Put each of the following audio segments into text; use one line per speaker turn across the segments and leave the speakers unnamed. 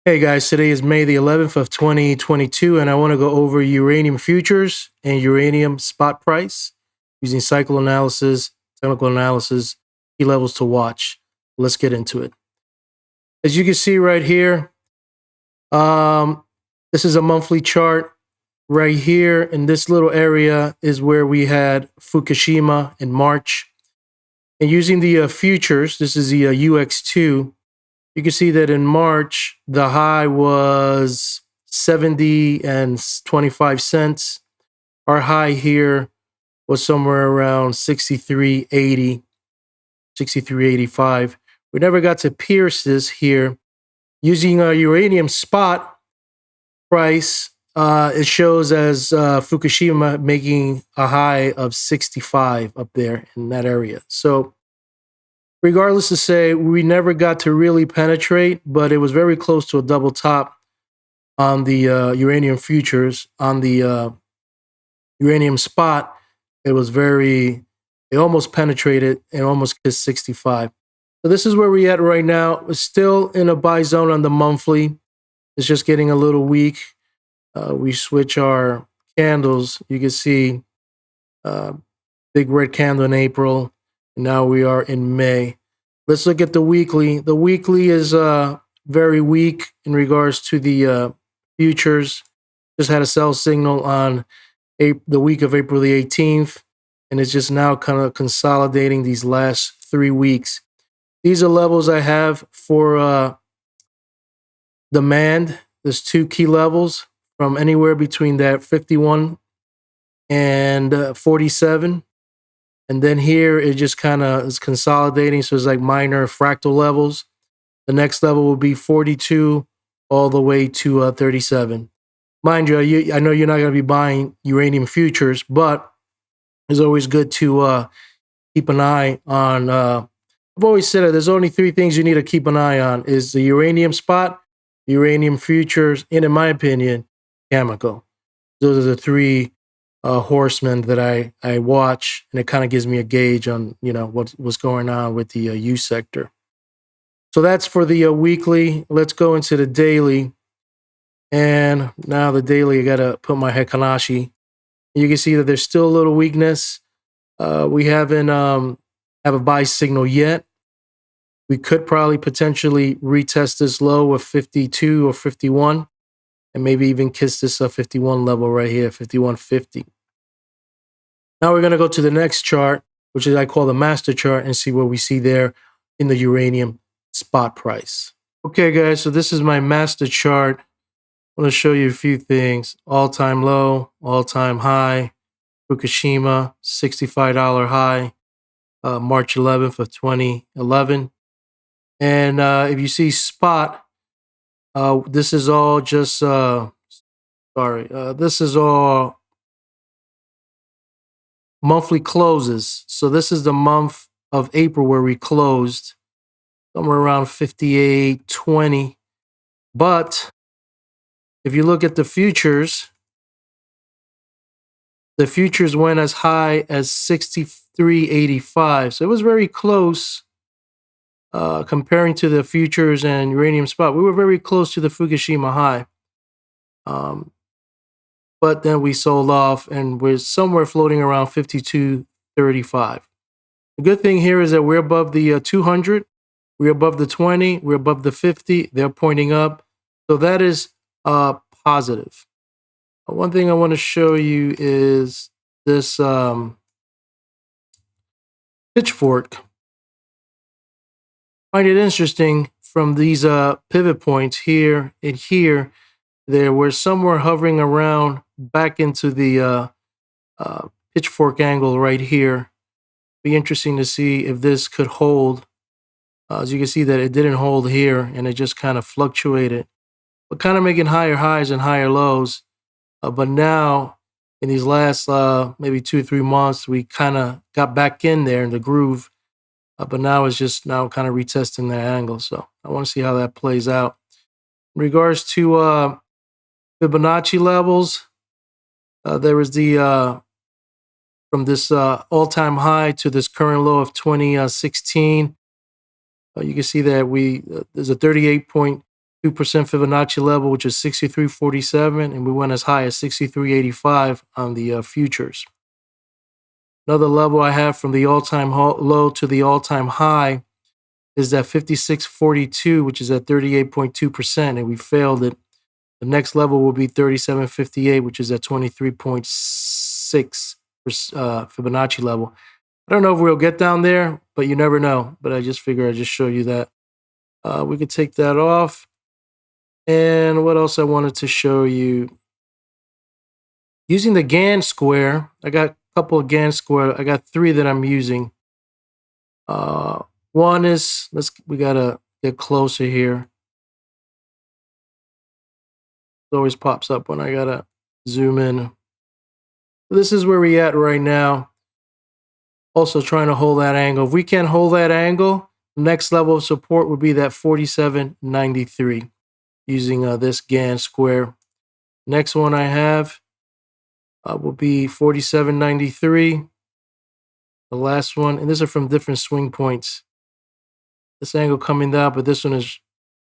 Hey guys, today is May the 11th of 2022, and I want to go over uranium futures and uranium spot price using cycle analysis, technical analysis, key levels to watch. Let's get into it. As you can see right here, this is a monthly chart. Right here in this little area is where we had Fukushima in March. And using the futures, this is the UX2. You can see that in March, the high was 70 and 25 cents. Our high here was somewhere around 63.80, 63.85. We never got to pierce this here. Using a uranium spot price, it shows as Fukushima making a high of 65 up there in that area. So regardless to say, we never got to really penetrate, but it was very close to a double top on the uranium futures. On the uranium spot, it almost penetrated and almost kissed 65. So this is where we're at right now. We're still in a buy zone on the monthly. It's just getting a little weak. We switch our candles. You can see big red candle in April. And now we are in May. Let's look at the weekly. The weekly is very weak in regards to the futures. Just had a sell signal on the week of April the 18th, and it's just now kind of consolidating these last 3 weeks. These are levels I have for demand. There's 2 key levels from anywhere between that 51 and 47. And then here it just kind of is consolidating. So it's like minor fractal levels. The next level will be 42 all the way to 37. Mind you, I know you're not going to be buying uranium futures, but it's always good to keep an eye on. I've always said that there's only 3 things you need to keep an eye on: is the uranium spot, uranium futures, and in my opinion, chemical. Those are the 3 horsemen that I watch, and it kind of gives me a gauge on what's going on with the U sector. So that's for the weekly. Let's go into the daily. And now the daily, I gotta put my Heikin-Ashi. You can see that there's still a little weakness. We haven't have a buy signal yet. We could probably potentially retest this low of 52 or 51, and maybe even kiss this 51 level right here, 51.50. Now we're going to go to the next chart, which is I call the master chart, and see what we see there in the uranium spot price. Okay, guys, so this is my master chart. I want to show you a few things. All-time low, all-time high, Fukushima, $65 high, March 11th of 2011. And if you see spot, this is all just, this is all monthly closes. So this is the month of April where we closed somewhere around 58.20. But if you look at the futures went as high as 63.85. So it was very close comparing to the futures and uranium spot. We were very close to the Fukushima high. But then we sold off and we're somewhere floating around 52.35. The good thing here is that we're above the 200, we're above the 20, we're above the 50. They're pointing up. So that is positive. One thing I want to show you is this pitchfork. I find it interesting from these pivot points here and here. There we're somewhere hovering around back into the pitchfork angle right here. Be interesting to see if this could hold. As you can see that it didn't hold here and it just kind of fluctuated, but kind of making higher highs and higher lows. But now in these last maybe 2 or 3 months, we kind of got back in there in the groove. But now it's just now kind of retesting that angle. So I want to see how that plays out. In regards to Fibonacci levels, there was the from this all-time high to this current low of 2016. You can see that there's a 38.2 Fibonacci level, which is 63.47, and we went as high as 63.85 on the futures. Another level I have from the all-time low to the all-time high is that 56.42, which is at 38.2%, and we failed it. The next level will be 37.58, which is at 23.6 Fibonacci level. I don't know if we'll get down there, but you never know. But I just figure I'd just show you that. We could take that off. And what else I wanted to show you? Using the Gann square, I got a couple of Gann square. I got 3 that I'm using. One is, we gotta get closer here. It always pops up when I gotta zoom in. This is where we're at right now. Also trying to hold that angle. If we can't hold that angle, the next level of support would be that 47.93 using this Gann square. Next one I have will be 47.93. The last one, and these are from different swing points. This angle coming down, but this one is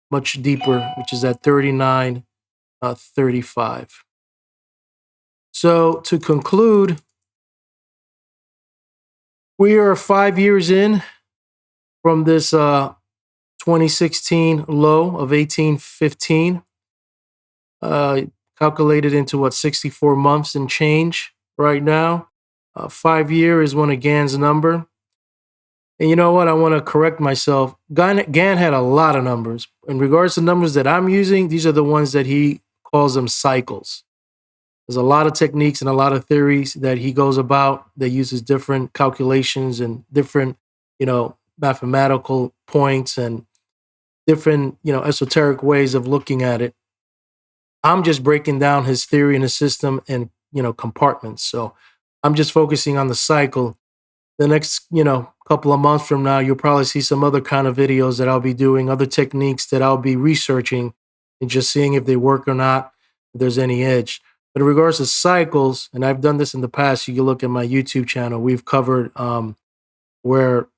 much deeper, which is at 39.35. So to conclude, we are 5 years in from this 2016 low of 1815, calculated into what, 64 months and change right now. 5 year is one of Gann's number. And you know what? I want to correct myself. Gann had a lot of numbers. In regards to numbers that I'm using, these are the ones that he calls them cycles. There's a lot of techniques and a lot of theories that he goes about that uses different calculations and different, mathematical points and different, esoteric ways of looking at it. I'm just breaking down his theory and his system in, compartments. So I'm just focusing on the cycle. The next, couple of months from now, you'll probably see some other kind of videos that I'll be doing, other techniques that I'll be researching and just seeing if they work or not, if there's any edge. But in regards to cycles, and I've done this in the past, you can look at my YouTube channel. We've covered where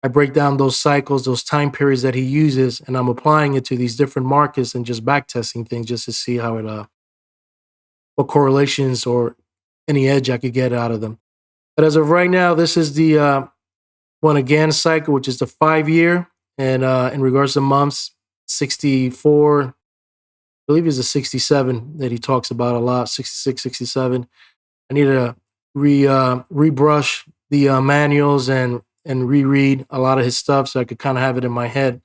I break down those cycles, those time periods that he uses, and I'm applying it to these different markets and just back testing things just to see how what correlations or any edge I could get out of them. But as of right now, this is the one again cycle, which is the 5 year. And in regards to months, 64, I believe it's a 67 that he talks about a lot, 66, 67. I need to rebrush the manuals and reread a lot of his stuff so I could kind of have it in my head.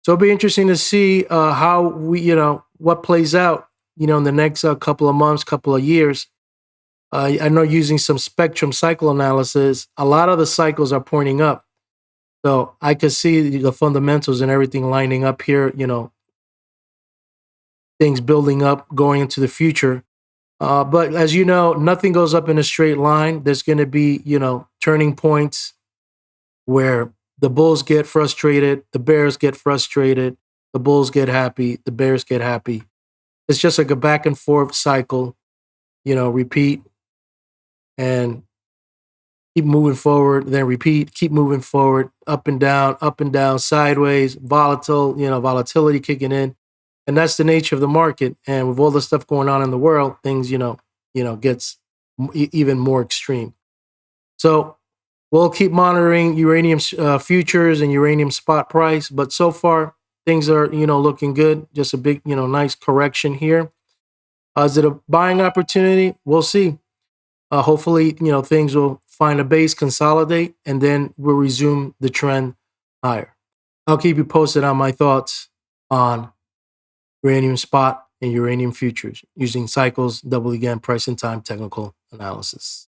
So it'll be interesting to see how what plays out, in the next couple of months, couple of years. I know using some spectrum cycle analysis, a lot of the cycles are pointing up. So I could see the fundamentals and everything lining up here, things building up going into the future. But as you know, nothing goes up in a straight line. There's going to be, turning points where the bulls get frustrated, the bears get frustrated, the bulls get happy, the bears get happy. It's just like a back and forth cycle, repeat and keep moving forward, then repeat, keep moving forward, up and down, sideways, volatile, volatility kicking in. And that's the nature of the market. And with all the stuff going on in the world, things, gets even more extreme. So we'll keep monitoring uranium futures and uranium spot price. But so far, things are, looking good. Just a big, nice correction here. Is it a buying opportunity? We'll see. Hopefully, things will find a base, consolidate, and then we'll resume the trend higher. I'll keep you posted on my thoughts on uranium spot and uranium futures using cycles, double again, price and time technical analysis.